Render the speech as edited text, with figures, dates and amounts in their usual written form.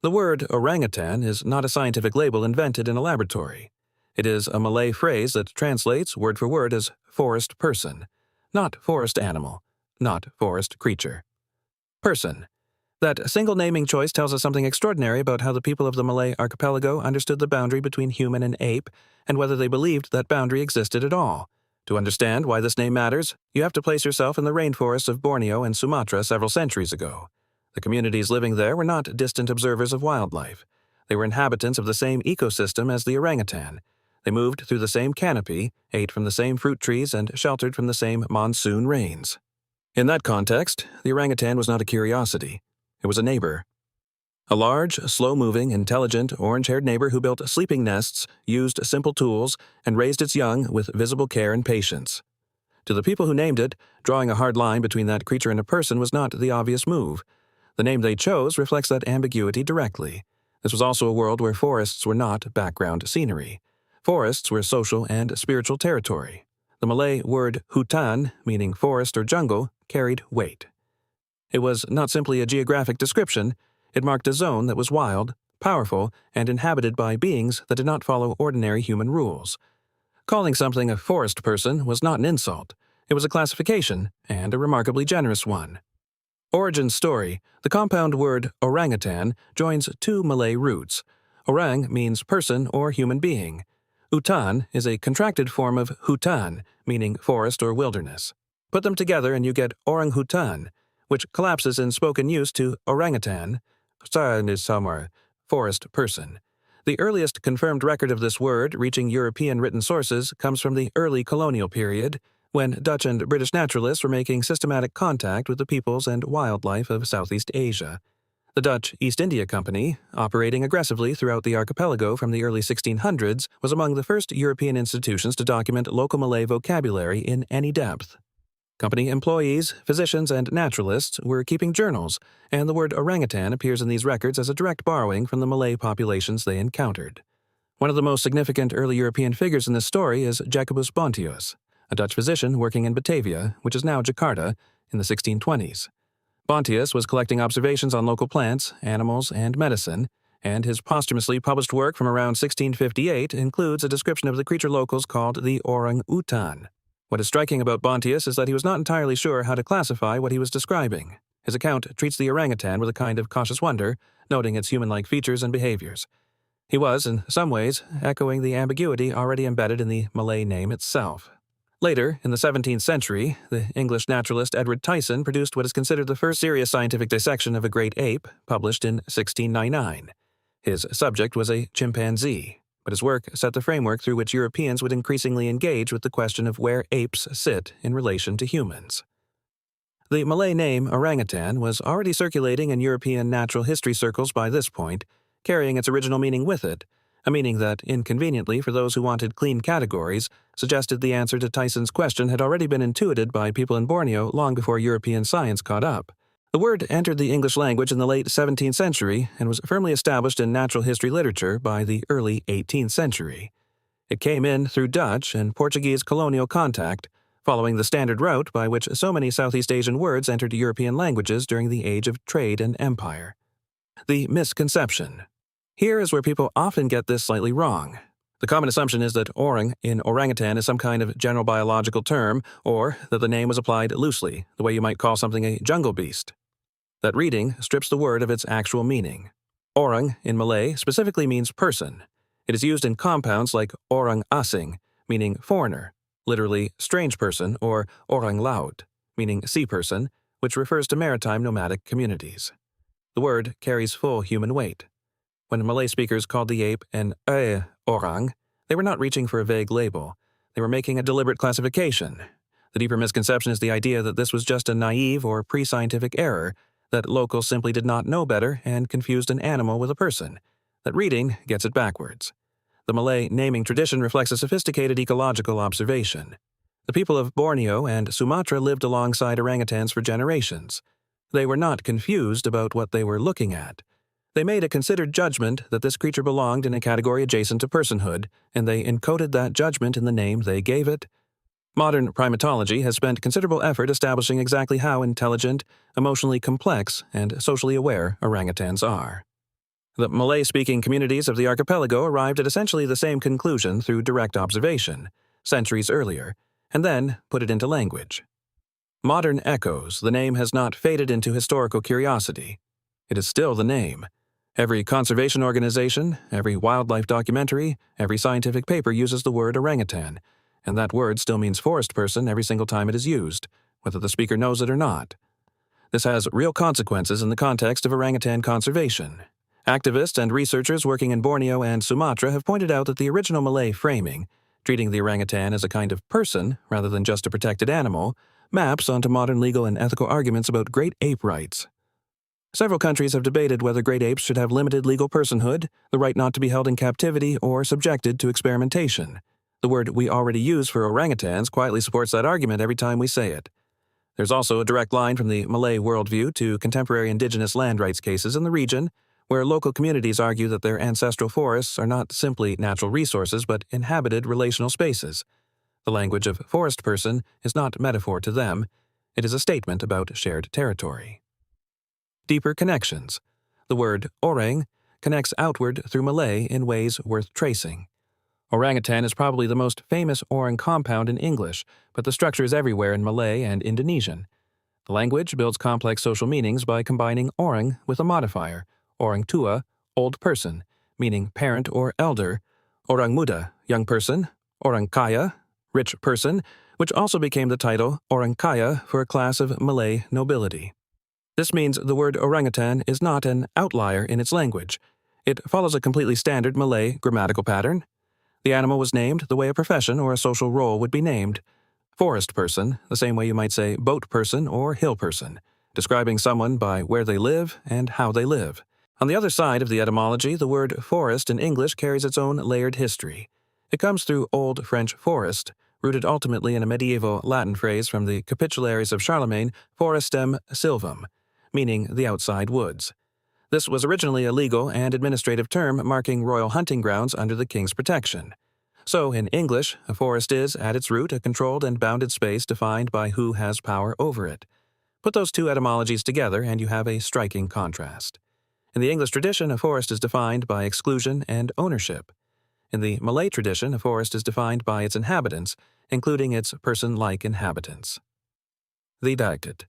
The word orangutan is not a scientific label invented in a laboratory. It is a Malay phrase that translates word for word as forest person, not forest animal, not forest creature. Person. That single naming choice tells us something extraordinary about how the people of the Malay archipelago understood the boundary between human and ape, and whether they believed that boundary existed at all. To understand why this name matters, you have to place yourself in the rainforests of Borneo and Sumatra several centuries ago. The communities living there were not distant observers of wildlife. They were inhabitants of the same ecosystem as the orangutan. They moved through the same canopy, ate from the same fruit trees, and sheltered from the same monsoon rains. In that context, the orangutan was not a curiosity. It was a neighbor. A large, slow-moving, intelligent, orange-haired neighbor who built sleeping nests, used simple tools, and raised its young with visible care and patience. To the people who named it, drawing a hard line between that creature and a person was not the obvious move. The name they chose reflects that ambiguity directly. This was also a world where forests were not background scenery. Forests were social and spiritual territory. The Malay word hutan, meaning forest or jungle, carried weight. It was not simply a geographic description. It marked a zone that was wild, powerful, and inhabited by beings that did not follow ordinary human rules. Calling something a forest person was not an insult. It was a classification, and a remarkably generous one. Origin story: the compound word orangutan joins two Malay roots. Orang means person or human being. Utan is a contracted form of hutan, meaning forest or wilderness. Put them together and you get Orangutan, which collapses in spoken use to orangutan, forest person. The earliest confirmed record of this word reaching European written sources comes from the early colonial period, when Dutch and British naturalists were making systematic contact with the peoples and wildlife of Southeast Asia. The Dutch East India Company, operating aggressively throughout the archipelago from the early 1600s, was among the first European institutions to document local Malay vocabulary in any depth. Company employees, physicians, and naturalists were keeping journals, and the word orangutan appears in these records as a direct borrowing from the Malay populations they encountered. One of the most significant early European figures in this story is Jacobus Bontius, a Dutch physician working in Batavia, which is now Jakarta, in the 1620s. Bontius was collecting observations on local plants, animals, and medicine, and his posthumously published work from around 1658 includes a description of the creature locals called the Orangutan. What is striking about Bontius is that he was not entirely sure how to classify what he was describing. His account treats the orangutan with a kind of cautious wonder, noting its human-like features and behaviors. He was, in some ways, echoing the ambiguity already embedded in the Malay name itself. Later, in the 17th century, the English naturalist Edward Tyson produced what is considered the first serious scientific dissection of a great ape, published in 1699. His subject was a chimpanzee, but his work set the framework through which Europeans would increasingly engage with the question of where apes sit in relation to humans. The Malay name orangutan was already circulating in European natural history circles by this point, carrying its original meaning with it, a meaning that, inconveniently for those who wanted clean categories, suggested the answer to Tyson's question had already been intuited by people in Borneo long before European science caught up. The word entered the English language in the late 17th century and was firmly established in natural history literature by the early 18th century. It came in through Dutch and Portuguese colonial contact, following the standard route by which so many Southeast Asian words entered European languages during the age of trade and empire. The misconception. Here is where people often get this slightly wrong. The common assumption is that orang in orangutan is some kind of general biological term, or that the name was applied loosely, the way you might call something a jungle beast. That reading strips the word of its actual meaning. Orang in Malay specifically means person. It is used in compounds like orang asing, meaning foreigner, literally strange person, or orang laut, meaning sea person, which refers to maritime nomadic communities. The word carries full human weight. When Malay speakers called the ape an orang, they were not reaching for a vague label. They were making a deliberate classification. The deeper misconception is the idea that this was just a naive or pre-scientific error, that locals simply did not know better and confused an animal with a person. That reading gets it backwards. The Malay naming tradition reflects a sophisticated ecological observation. The people of Borneo and Sumatra lived alongside orangutans for generations. They were not confused about what they were looking at. They made a considered judgment that this creature belonged in a category adjacent to personhood, and they encoded that judgment in the name they gave it. Modern primatology has spent considerable effort establishing exactly how intelligent, emotionally complex, and socially aware orangutans are. The Malay-speaking communities of the archipelago arrived at essentially the same conclusion through direct observation, centuries earlier, and then put it into language. Modern echoes, the name has not faded into historical curiosity. It is still the name. Every conservation organization, every wildlife documentary, every scientific paper uses the word orangutan, and that word still means forest person every single time it is used, whether the speaker knows it or not. This has real consequences in the context of orangutan conservation. Activists and researchers working in Borneo and Sumatra have pointed out that the original Malay framing, treating the orangutan as a kind of person rather than just a protected animal, maps onto modern legal and ethical arguments about great ape rights. Several countries have debated whether great apes should have limited legal personhood, the right not to be held in captivity, or subjected to experimentation. The word we already use for orangutans quietly supports that argument every time we say it. There's also a direct line from the Malay worldview to contemporary indigenous land rights cases in the region, where local communities argue that their ancestral forests are not simply natural resources but inhabited relational spaces. The language of forest person is not metaphor to them, it is a statement about shared territory. Deeper connections. The word orang connects outward through Malay in ways worth tracing. Orangutan is probably the most famous orang compound in English, but the structure is everywhere in Malay and Indonesian. The language builds complex social meanings by combining orang with a modifier, orang tua, old person, meaning parent or elder, orang muda, young person, orang kaya, rich person, which also became the title orang kaya for a class of Malay nobility. This means the word orangutan is not an outlier in its language. It follows a completely standard Malay grammatical pattern. The animal was named the way a profession or a social role would be named. Forest person, the same way you might say boat person or hill person, describing someone by where they live and how they live. On the other side of the etymology, the word forest in English carries its own layered history. It comes through Old French forest, rooted ultimately in a medieval Latin phrase from the Capitularies of Charlemagne, forestem silvum, meaning the outside woods. This was originally a legal and administrative term marking royal hunting grounds under the king's protection. So, in English, a forest is, at its root, a controlled and bounded space defined by who has power over it. Put those two etymologies together and you have a striking contrast. In the English tradition, a forest is defined by exclusion and ownership. In the Malay tradition, a forest is defined by its inhabitants, including its person-like inhabitants. The Didactid.